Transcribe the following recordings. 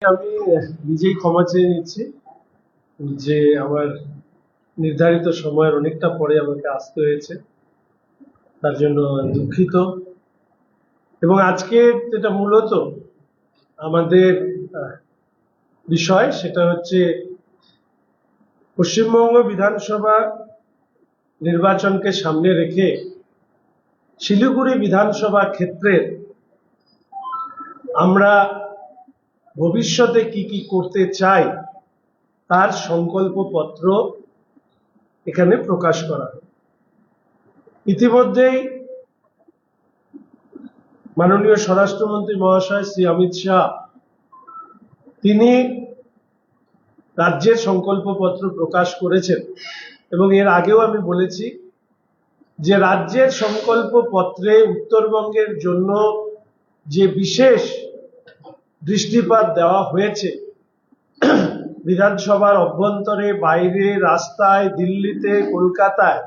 আমি নিজেই ক্ষমা চেয়ে নিচ্ছি যে আমার নির্ধারিত সময়ের অনেকটা পরে আমাকে আসতে হয়েছে, তার জন্য দুঃখিত। এবং আজকে যেটা মূলত আমাদের বিষয় সেটা হচ্ছে পশ্চিমবঙ্গ বিধানসভা নির্বাচনকে সামনে রেখে শিলিগুড়ি বিধানসভা ক্ষেত্রের আমরা ভবিষ্যতে কি কি করতে চাই তার সংকল্পপত্র এখানে প্রকাশ করা। ইতিমধ্যেই মাননীয় স্বরাষ্ট্রমন্ত্রী মহাশয় শ্রী অমিত শাহ তিনি রাজ্যের সংকল্পপত্র প্রকাশ করেছেন, এবং এর আগেও আমি বলেছি যে রাজ্যের সংকল্পপত্রে উত্তরবঙ্গের জন্য যে বিশেষ দৃষ্টিপাত দেওয়া হয়েছে, বিধানসভার অভ্যন্তরে, বাইরে, রাস্তায়, দিল্লিতে, কলকাতায়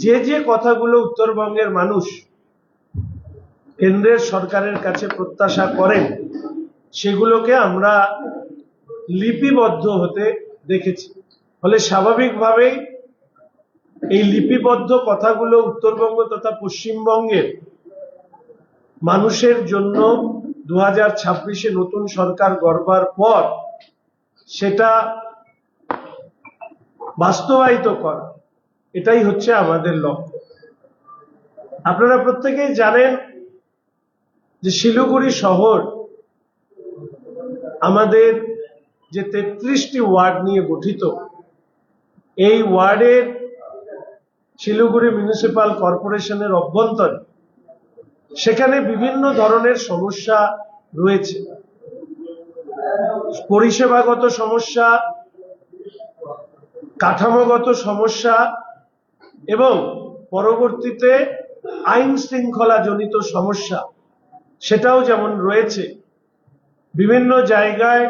যে যে কথাগুলো উত্তরবঙ্গের মানুষ কেন্দ্রের সরকারের কাছে প্রত্যাশা করেন সেগুলোকে আমরা লিপিবদ্ধ হতে দেখেছি। ফলে স্বাভাবিকভাবেই এই লিপিবদ্ধ কথাগুলো উত্তরবঙ্গ তথা পশ্চিমবঙ্গের মানুষের জন্য 2026-এ নতুন সরকার গড়বার পর সেটা বাস্তবায়িত করা, এটাই হচ্ছে আমাদের লক্ষ্য। আপনারা প্রত্যেকেই জানেন যে শিলিগুড়ি শহর আমাদের যে 33টি ওয়ার্ড নিয়ে গঠিত, এই ওয়ার্ডের শিলিগুড়ি মিউনিসিপাল কর্পোরেশনের অভ্যন্তরে সেখানে বিভিন্ন ধরনের সমস্যা রয়েছে। পরিষেবাগত সমস্যা, কাঠামোগত সমস্যা এবং পরবর্তীতে আইন শৃঙ্খলা জনিত সমস্যা সেটাও যেমন রয়েছে। বিভিন্ন জায়গায়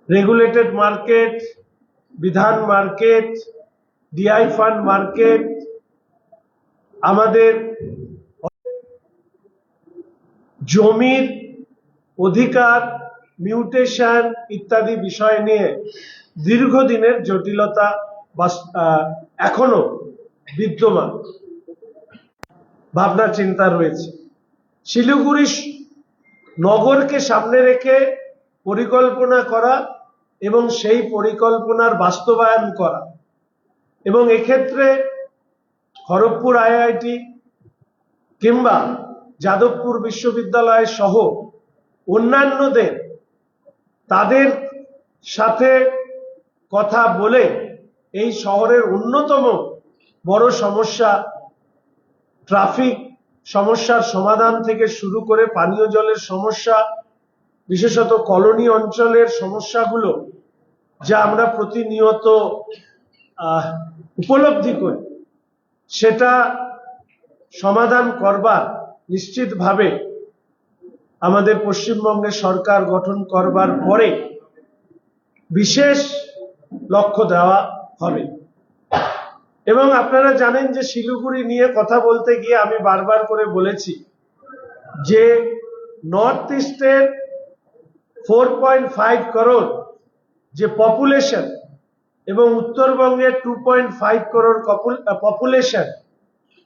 রেগুলেটেড মার্কেট, বিধান মার্কেট, ডিআই ফান্ড মার্কেট, আমাদের জমির অধিকার মিউটেশন ইত্যাদি বিষয় নিয়ে দীর্ঘদিনের জটিলতা এখনো বিদ্যমান, ভাবনা চিন্তা রয়েছে। শিলিগুড়ি নগরকে সামনে রেখে পরিকল্পনা করা এবং সেই পরিকল্পনার বাস্তবায়ন করা, এবং এক্ষেত্রে খড়গপুর আইআইটি কিংবা যাদবপুর বিশ্ববিদ্যালয় সহ অন্যান্যদের তাদের সাথে কথা বলে এই শহরের অন্যতম বড় সমস্যা ট্রাফিক সমস্যার সমাধান থেকে শুরু করে পানীয় জলের সমস্যা, বিশেষত কলোনি অঞ্চলের সমস্যাগুলো যা আমরা প্রতিনিয়ত উপলব্ধি করি, সেটা সমাধান করবার নিশ্চিতভাবে আমাদের পশ্চিমবঙ্গে সরকার গঠন করবার পরে বিশেষ লক্ষ্য দেওয়া হবে। এবং আপনারা জানেন যে শিলিগুড়ি নিয়ে কথা বলতে গিয়ে আমি বারবার করে বলেছি যে নর্থ ইস্টের 4.5 করোড় যে পপুলেশন এবং উত্তরবঙ্গের 2.5 করোড় পপুলেশন,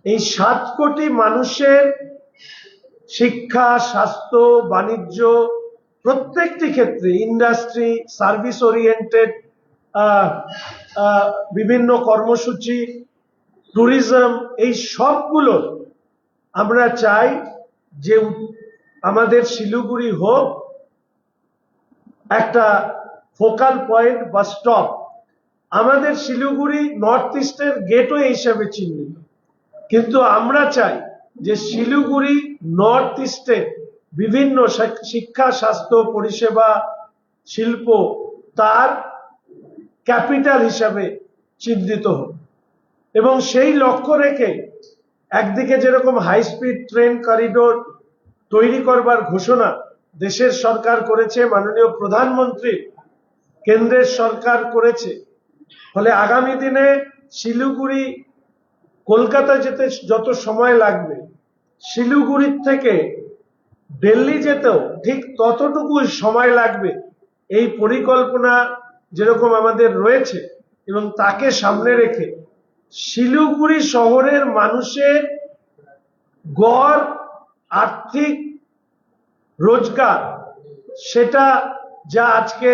এই 7 কোটি মানুষের শিক্ষা, স্বাস্থ্য, বাণিজ্য প্রত্যেকটি ক্ষেত্রে, ইন্ডাস্ট্রি, সার্ভিস ওরিয়েন্টেড বিভিন্ন কর্মসূচি, ট্যুরিজম, এই সবগুলো আমরা চাই যে আমাদের শিলিগুড়ি হোক একটা ফোকাল পয়েন্ট বা স্টপ। আমাদের শিলিগুড়ি নর্থ ইস্টের গেটওয়ে হিসাবে চিহ্নিত, কিন্তু আমরা চাই যে শিলিগুড়ি নর্থ ইস্টের বিভিন্ন শিক্ষা, স্বাস্থ্য, পরিষেবা, শিল্প তার ক্যাপিটাল হিসাবে চিহ্নিত হোক। এবং সেই লক্ষ্য রেখে একদিকে যেরকম হাই স্পিড ট্রেন করিডোর তৈরি করবার ঘোষণা দেশের সরকার করেছে, মাননীয় প্রধানমন্ত্রী কেন্দ্রের সরকার করেছে, ফলে আগামী দিনে শিলিগুড়ি কলকাতা যেতে যত সময় লাগবে, শিলিগুড়ির থেকে দিল্লি যেতেও ঠিক ততটুকু সময় লাগবে এই পরিকল্পনা যেরকম আমাদের রয়েছে, এবং তাকে সামনে রেখে শিলিগুড়ি শহরের মানুষের গড় আর্থিক রোজগার সেটা যা আজকে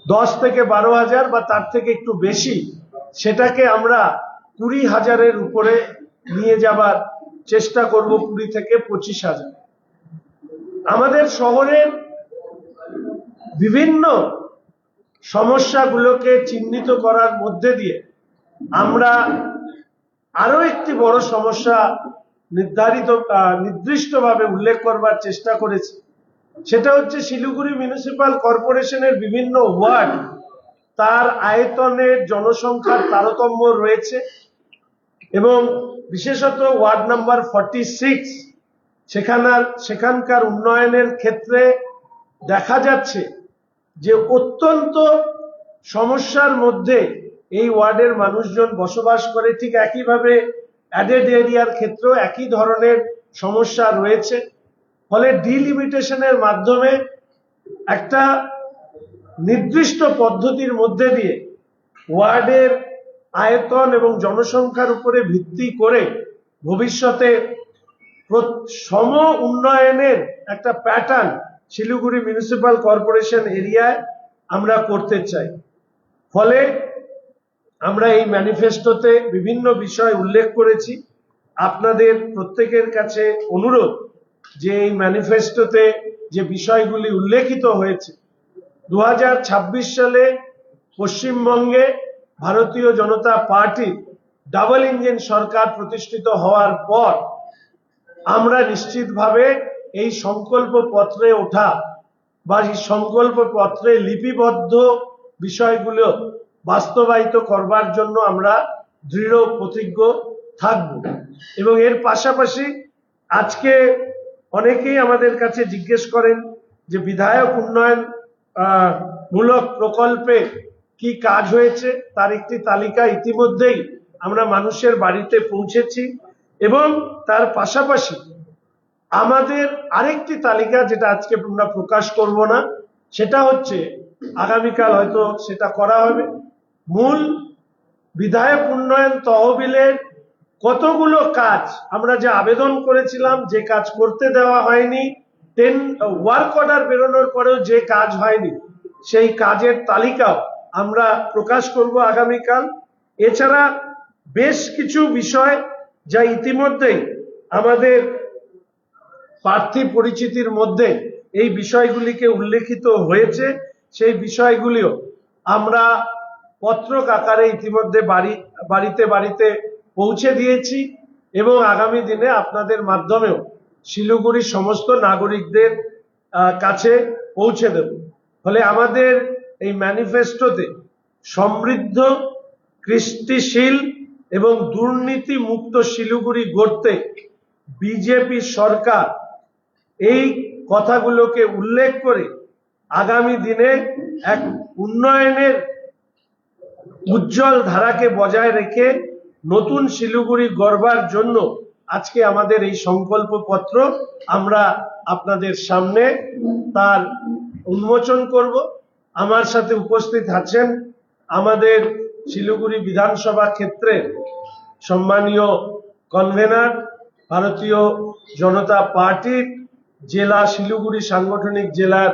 10 থেকে 12,000 বা তার থেকে একটু বেশি, সেটাকে আমরা 20,000-এর উপরে নিয়ে যাবার চেষ্টা করব, 20 থেকে 25,000। আমাদের শহরের বিভিন্ন সমস্যাগুলোকে চিহ্নিত করার মধ্যে দিয়ে আমরা আরো একটি বড় সমস্যা নির্দিষ্টভাবে উল্লেখ করবার চেষ্টা করেছি। সেটা হচ্ছে শিলিগুড়ি মিউনিসিপাল কর্পোরেশনের বিভিন্ন ওয়ার্ড, তার আয়তনের জনসংখ্যার তারতম্য রয়েছে, এবং বিশেষত ওয়ার্ড নাম্বার 46 সেখানকার উন্নয়নের ক্ষেত্রে দেখা যাচ্ছে যে অত্যন্ত সমস্যার মধ্যে এই ওয়ার্ডের মানুষজন বসবাস করে। ঠিক একইভাবে অ্যাডেড এরিয়ার ক্ষেত্রেও একই ধরনের সমস্যা রয়েছে। ফলে ডিলিমিটেশনের মাধ্যমে একটা নির্দিষ্ট পদ্ধতির মধ্যে দিয়ে ওয়ার্ডের আয়তন এবং জনসংখ্যার উপরে ভিত্তি করে ভবিষ্যতে সম উন্নয়নের একটা প্যাটার্ন শিলিগুড়ি মিউনিসিপাল কর্পোরেশন এরিয়ায় আমরা করতে চাই। ফলে আমরা এই ম্যানিফেস্টোতে বিভিন্ন বিষয় উল্লেখ করেছি। আপনাদের প্রত্যেকের কাছে অনুরোধ যে এই ম্যানিফেস্টোতে যে বিষয়গুলি উল্লেখিত হয়েছে, 2026 সালে পশ্চিমবঙ্গে ভারতীয় জনতা পার্টি ডাবল ইঞ্জিন সরকার প্রতিষ্ঠিত হওয়ার পর আমরা নিশ্চিতভাবে এই সংকল্প পত্রে ওঠা বা এই সংকল্প পত্রে লিপিবদ্ধ বিষয়গুলো বাস্তবায়িত করবার জন্য আমরা দৃঢ় প্রতিজ্ঞ থাকব। এবং এর পাশাপাশি আজকে অনেকেই আমাদের কাছে জিজ্ঞেস করেন যে বিধায়ক উন্নয়ন মূলক প্রকল্পে কি কাজ হয়েছে, তার একটি তালিকা ইতিমধ্যেই আমরা মানুষের বাড়িতে পৌঁছেছি। এবং তার পাশাপাশি আমাদের আরেকটি তালিকা, যেটা আজকে আমরা প্রকাশ করব না, সেটা হচ্ছে আগামীকাল হয়তো সেটা করা হবে, মূল বিধায়ক উন্নয়ন তহবিলের কতগুলো কাজ আমরা যে আবেদন করেছিলাম, যে কাজ করতে দেওয়া হয়নি, ওয়ার্ক অর্ডার বেরোনোর পরেও যে কাজ হয়নি, সেই কাজের তালিকাও আমরা প্রকাশ করব আগামীকাল। এছাড়া বেশ কিছু বিষয় যা ইতিমধ্যেই আমাদের প্রার্থী পরিচিতির মধ্যে এই বিষয়গুলিকে উল্লেখিত হয়েছে, সেই বিষয়গুলিও আমরা পত্রক আকারে ইতিমধ্যে বাড়িতে বাড়িতে পৌঁছে দিয়েছি, এবং আগামী দিনে আপনাদের মাধ্যমেও শিলিগুড়ির সমস্ত নাগরিকদের কাছে পৌঁছে দেব। ফলে আমাদের এই ম্যানিফেস্টোতে সমৃদ্ধ, কৃষ্টিশীল এবং দুর্নীতি মুক্ত শিলিগুড়ি গড়তে বিজেপি সরকার এই কথাগুলোকে উল্লেখ করে আগামী দিনে এক উন্নয়নের উজ্জ্বল ধারাকে বজায় রেখে নতুন শিলিগুড়ি গড়বার জন্য আজকে আমাদের এই সংকল্প পত্র আমরা আপনাদের সামনে তার উন্মোচন করব। আমার সাথে উপস্থিত আছেন আমাদের শিলিগুড়ি বিধানসভা ক্ষেত্রের সম্মানীয় কনভেনার, ভারতীয় জনতা পার্টির জেলা শিলিগুড়ি সাংগঠনিক জেলার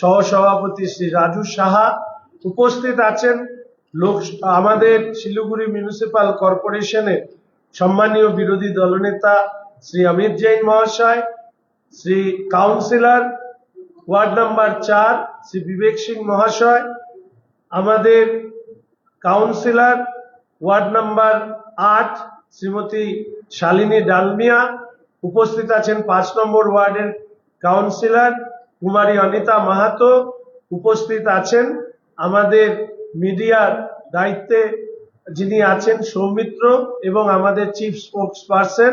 সহসভাপতি শ্রী রাজু সাহা। উপস্থিত আছেন আমাদের শিলিগুড়ি মিউনিসিপাল কর্পোরেশনের সম্মানীয় বিরোধী দলনেতা শ্রী অমিত জৈন মহাশয়, Shri councillor ward number 4 Shri Vivek Singh মহাশয়, আমাদের councillor ward number 8 Shrimati Shalini Dalmia. উপস্থিত আছেন 5 নম্বর ওয়ার্ডের কাউন্সিলর কুমারী অনিতা মাহাতো। উপস্থিত আছেন আমাদের মিডিয়ার দায়িত্বে যিনি আছেন সৌমিত্র, এবং আমাদের চিফ স্পোক্স পার্সন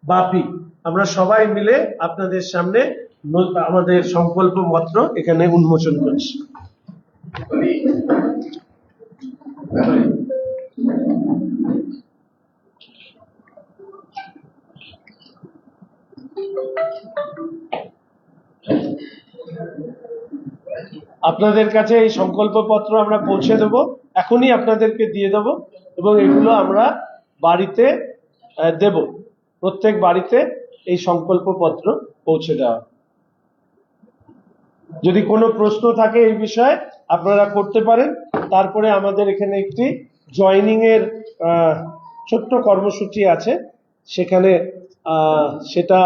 বাপি। আমরা সবাই মিলে আপনাদের সামনে আমাদের সংকল্প পত্র এখানে উন্মোচন করছি। আপনাদের কাছে এই সংকল্পপত্র আমরা পৌঁছে দেব, এখনই আপনাদেরকে দিয়ে দেব, এবং এগুলো আমরা বাড়িতে দেব, প্রত্যেক বাড়িতে এই সংকল্পপত্র পৌঁছে দেওয়া। যদি কোনো প্রশ্ন থাকে এই বিষয়ে আপনারা করতে পারেন। তারপরে আমাদের এখানে একটি জয়েনিং এর ছোট্ট কর্মসূচি আছে, সেখানে সেটা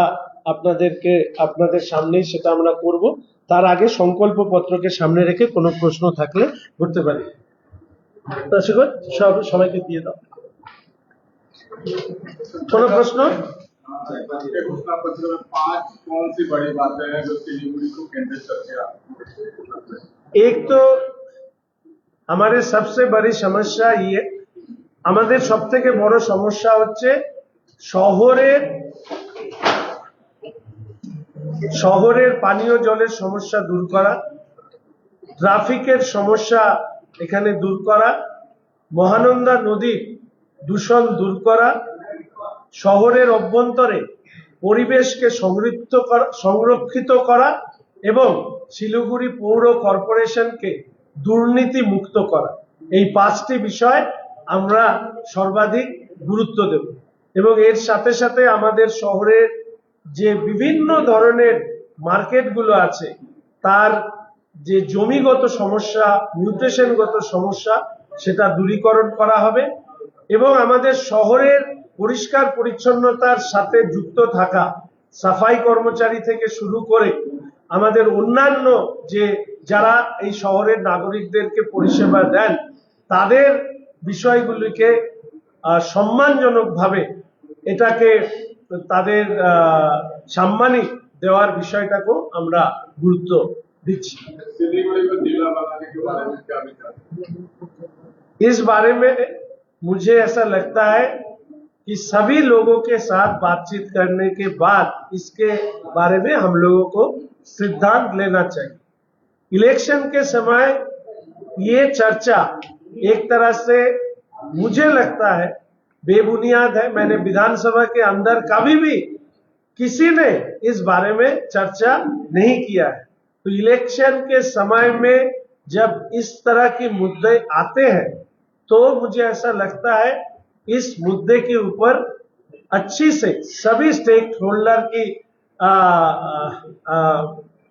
আপনাদের সামনেই সেটা আমরা করব। তার আগে সংকল্পপত্রকে সামনে রেখে কোনো প্রশ্ন থাকলে করতে পারি। সবাইকে দিয়ে দাও। কোনো প্রশ্ন? कौन सी बड़ी बातें हैं जो सिलीगुड़ी को केंद्रित करके एक तो हमारे सबसे बड़ी समस्या ये, আমাদের সবথেকে বড় সমস্যা হচ্ছে শহরের পানীয় জলের সমস্যা দূর করা, ট্রাফিকের সমস্যা এখানে দূর করা, মহানন্দা নদীর দূষণ দূর করা, শহরের অভ্যন্তরে পরিবেশকে সংরক্ষিত করা এবং শিলিগুড়ি পৌর কর্পোরেশনকে দুর্নীতি মুক্ত করা। এই 5টি বিষয় আমরা সর্বাধিক গুরুত্ব দেব, এবং এর সাথে সাথে আমাদের শহরের যে বিভিন্ন ধরনের মার্কেটগুলো আছে তার যে জমিগত সমস্যা, মিউটেশনগত সমস্যা, সেটা দূরীকরণ করা হবে, এবং আমাদের শহরের পরিষ্কার পরিচ্ছন্নতার সাথে যুক্ত থাকা সাফাই কর্মচারী থেকে শুরু করে আমাদের অন্যান্য যারা এই শহরের নাগরিকদেরকে পরিষেবা দেন তাদের বিষয়গুলিকে সম্মানজনকভাবে এটাকে তাদের সাম্মানিক দেওয়ার বিষয়টাকেও আমরা গুরুত্ব দিচ্ছি। इस बारे में मुझे ऐसा लगता है कि सभी लोगों के साथ बातचीत करने के बाद इसके बारे में हम लोगों को सिद्धांत लेना चाहिए। इलेक्शन के समय ये चर्चा एक तरह से मुझे लगता है बेबुनियाद है। मैंने विधानसभा के अंदर कभी भी किसी ने इस बारे में चर्चा नहीं किया है। तो इलेक्शन के समय में जब इस तरह के मुद्दे आते हैं तो मुझे ऐसा लगता है इस मुद्दे के ऊपर अच्छी से सभी स्टेक होल्डर की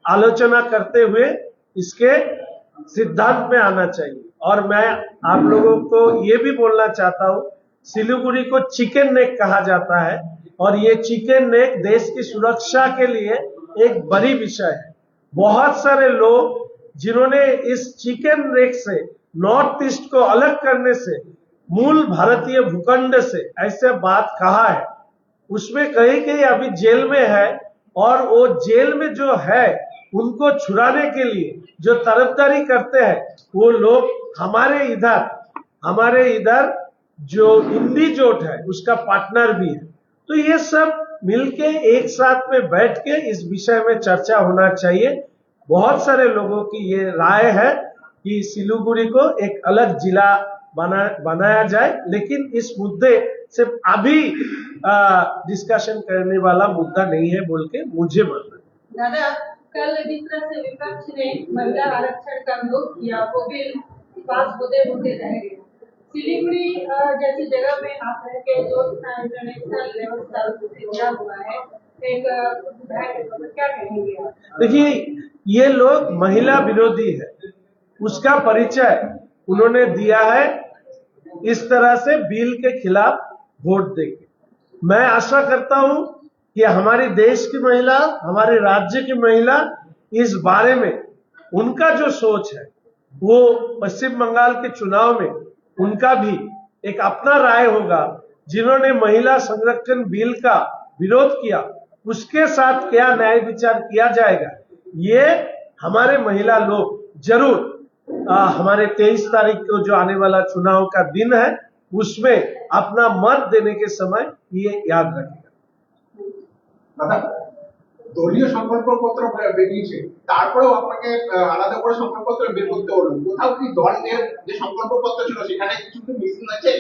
आलोचना करते हुए इसके सिद्धांत में आना चाहिए। और मैं आप लोगों को ये भी बोलना चाहता हूं, सिलीगुड़ी को चिकन नेक कहा जाता है, और ये चिकन नेक देश की सुरक्षा के लिए एक बड़ी विषय है। बहुत सारे लोग जिन्होंने इस चिकन नेक से नॉर्थ ईस्ट को अलग करने से, मूल भारतीय भूखंड से ऐसे बात कहा है, उसमें कहीं कहीं अभी जेल में है, और वो जेल में जो है उनको छुड़ाने के लिए जो तरफदारी करते हैं वो लोग हमारे इधर जो हिंदी जोट है उसका पार्टनर भी है। तो ये सब मिलके एक साथ में बैठ के इस विषय में चर्चा होना चाहिए। बहुत सारे लोगों की ये राय है कि सिलीगुड़ी को एक अलग जिला बनाया जाए, लेकिन इस मुद्दे सिर्फ अभी डिस्कशन करने वाला मुद्दा नहीं है बोल के मुझे मानना है। दादा, कल जिस तरह से विपक्ष ने महिला आरक्षण का विरोध किया वो बिल पास होते रह गए। सिलीगुड़ी जैसी जगह में आप रह के जो इंटरनेशनल लेवल का जुड़ा हुआ है, एक क्या कहेंगे आप? देखिए, ये लोग महिला विरोधी है, उसका परिचय उन्होंने दिया है इस तरह से बिल के खिलाफ वोट देके। मैं आशा करता हूं कि हमारे देश की महिला, हमारे राज्य की महिला इस बारे में उनका जो सोच है वो पश्चिम बंगाल के चुनाव में उनका भी एक अपना राय होगा। जिन्होंने महिला संरक्षण बिल का विरोध किया उसके साथ क्या न्याय विचार किया जाएगा, ये हमारे महिला लोग जरूर हमारे 23 तारीख को जो आने वाला चुनाव का दिन है उसमें अपना मत देने के समय ये याद रखेगा। দলীয় সংকল্পপত্র বেরিয়েছে, তারপরেও আপনাকে আলাদা করে সংকল্পপত্র বের করতে হলো। কোথাও কি দলের যে সংকল্পপত্র ছিল সেখানে কিছু কি মিসিং আছে?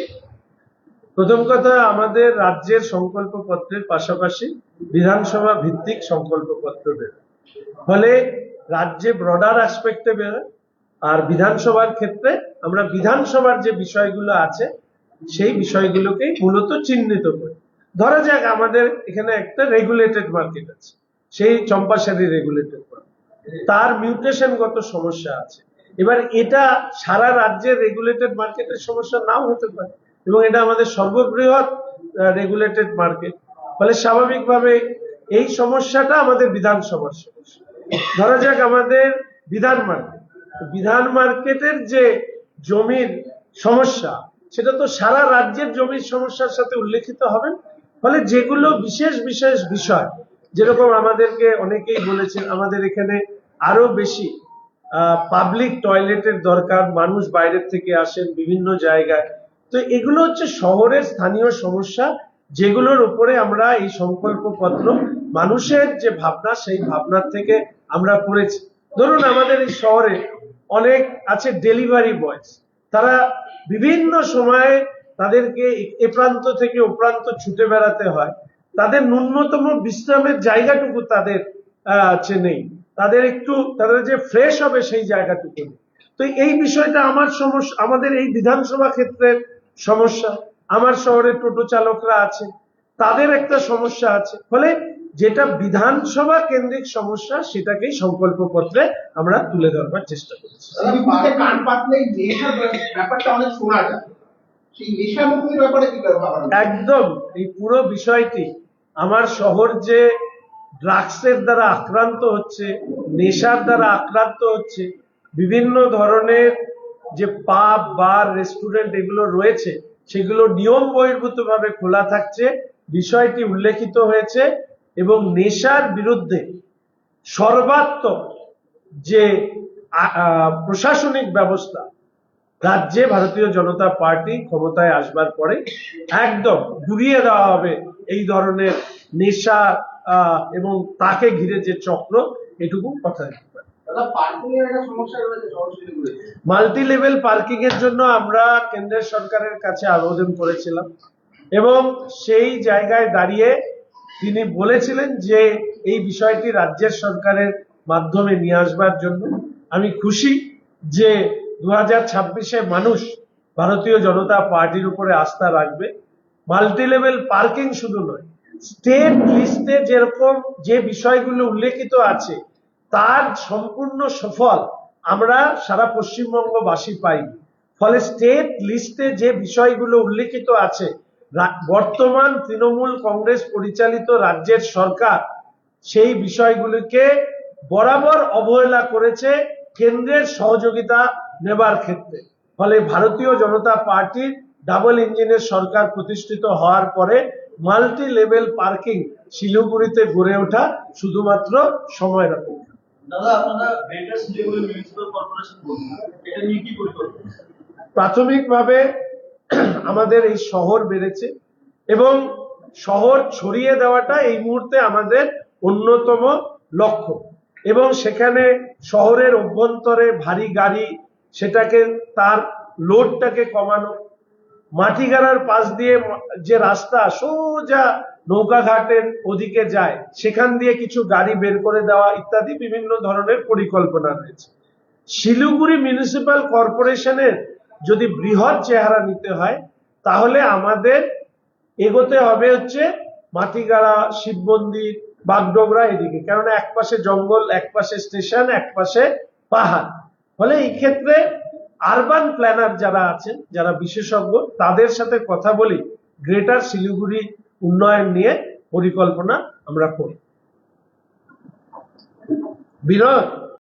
প্রথম কথা, আমাদের রাজ্যের সংকল্পপত্রের পাশাপাশি বিধানসভা ভিত্তিক সংকল্পপত্র বেরোয়, ফলে রাজ্যে ব্রডার অ্যাসপেক্টে বেরোয়। আর বিধানসভার ক্ষেত্রে আমরা বিধানসভার যে বিষয়গুলো আছে সেই বিষয়গুলোকেই মূলত চিহ্নিত করি। ধরা যাক আমাদের এখানে একটা রেগুলেটেড মার্কেট আছে, সেই চম্পাশাড়ি রেগুলেটেড মার্কেট, তার মিউটেশনগত সমস্যা আছে। এবার এটা সারা রাজ্যের রেগুলেটেড মার্কেটের সমস্যা নাও হতে পারে, এবং এটা আমাদের সর্ববৃহৎ রেগুলেটেড মার্কেট, ফলে স্বাভাবিকভাবে এই সমস্যাটা আমাদের বিধানসভার সমস্যা। ধরা যাক আমাদের বিধান মার্কেটের যে জমির সমস্যা, সেটা তো সারা রাজ্যের জমির সমস্যার সাথে উল্লেখিত হবে। ফলে যেগুলো বিশেষ বিশেষ বিষয়, যেরকম আমাদেরকে অনেকেই বলেছেন আমাদের এখানে আরো বেশি পাবলিক টয়লেটের দরকার, মানুষ বাইরের থেকে আসেন বিভিন্ন জায়গায়, তো এগুলো হচ্ছে শহরের স্থানীয় সমস্যা, যেগুলোর উপরে আমরা এই সংকল্পপত্র মানুষের যে ভাবনা, সেই ভাবনার থেকে আমরা করেছি। ধরুন আমাদের এই শহরে অনেক আছে ডেলিভারি বয়স, তারা বিভিন্ন সময়ে তাদেরকে এ প্রান্ত থেকে ও প্রান্ত ছুটে বেড়াতে হয়, তাদের ন্যূনতম বিশ্রামের জায়গাটুকু তাদের নেই, তাদের যে ফ্রেশ হবে সেই জায়গাটুকু নেই। তো এই বিষয়টা আমার সমস্যা, আমাদের এই বিধানসভা ক্ষেত্রের সমস্যা। আমার শহরে টোটো চালকরা আছে, তাদের একটা সমস্যা আছে। ফলে যেটা বিধানসভা কেন্দ্রিক সমস্যা, সেটাকেই সংকল্পপত্রে আমরা তুলে ধরবার চেষ্টা করেছি। শিলিগুড়িতে কান পাতলেই নেশার ব্যাপারটা অনেক শোনা যায়, সেই নেশামুক্তির ব্যাপারে কি ভাবা? একদম, এই পুরো বিষয়টি, আমার শহর যে ড্রাগসের দ্বারা আক্রান্ত হচ্ছে, নেশার দ্বারা আক্রান্ত হচ্ছে, বিভিন্ন ধরনের যে পাব, বার, রেস্টুরেন্ট এগুলো রয়েছে, সেগুলো নিয়ম বহির্ভূত ভাবে খোলা থাকছে, বিষয়টি উল্লেখিত হয়েছে। এবং নেশার বিরুদ্ধে সর্বাত্মক যে প্রশাসনিক ব্যবস্থা রাজ্যে ভারতীয় জনতা পার্টি ক্ষমতায় আসবার পরে একদম ঘুরিয়ে দেওয়া হবে এই ধরনের নেশা এবং তাকে ঘিরে যে চক্র, এটুকু কথা দিতে পারি। মাল্টি লেভেল পার্কিং এর জন্য আমরা কেন্দ্রের সরকারের কাছে আবেদন করেছিলাম, এবং সেই জায়গায় দাঁড়িয়ে তিনি বলেছিলেন যে এই বিষয়টি রাজ্যের সরকারের মাধ্যমে নিয়ে আসবার জন্য। আমি খুশি যে 2026-এ মানুষ ভারতীয় জনতা পার্টির উপরে আস্থা রাখবে। মাল্টি লেভেল পার্কিং শুধু নয়, স্টেট লিস্টে যেরকম যে বিষয়গুলো উল্লেখিত আছে, তার সম্পূর্ণ সুফল আমরা সারা পশ্চিমবঙ্গবাসী পাই। ফলে স্টেট লিস্টে যে বিষয়গুলো উল্লেখিত আছে, বর্তমান তৃণমূল কংগ্রেস পরিচালিত রাজ্যের সরকার সেই বিষয়গুলিকে বরাবর অবহেলা করেছে কেন্দ্রের সহযোগিতা নেবার ক্ষেত্রে। ফলে ভারতীয় জনতা পার্টির ডাবল ইঞ্জিনের সরকার প্রতিষ্ঠিত হওয়ার পরে মাল্টি লেভেল পার্কিং শিলিগুড়িতে গড়ে ওঠা শুধুমাত্র সময়ের অপেক্ষা। দাদা, আপনারা গ্রেটার শিলিগুড়ি মিউনিসিপাল কর্পোরেশন বলছেন, এটা নিয়ে কি পরিকল্পনা? প্রাথমিকভাবে আমাদের এই শহর বেড়েছে, এবং শহর ছড়িয়ে দেওয়াটা এই মুহূর্তে আমাদের অন্যতম লক্ষ্য। এবং সেখানে শহরের অভ্যন্তরে ভারী গাড়ি, সেটাকে তার লোডটাকে কমানো, মাটিগাড়ার পাশ দিয়ে যে রাস্তা সোজা নৌকাঘাটের ওদিকে যায়, সেখান দিয়ে কিছু গাড়ি বের করে দেওয়া ইত্যাদি বিভিন্ন ধরনের পরিকল্পনা রয়েছে। শিলিগুড়ি মিউনিসিপাল কর্পোরেশনের যদি বৃহৎ চেহারা নিতে হয়, তাহলে আমাদের এগোতে হবে হচ্ছে মাটিগাড়া, শিব মন্দির, বাগডোগরা এদিকে, কারণ এক পাশে জঙ্গল, এক পাশে স্টেশন, এক পাশে পাহাড়। ফলে এই ক্ষেত্রে আরবান প্ল্যানার যারা আছেন, যারা বিশেষজ্ঞ, তাদের সাথে কথা বলি গ্রেটার শিলিগুড়ি উন্নয়ন নিয়ে পরিকল্পনা আমরা করি। বিনোদ।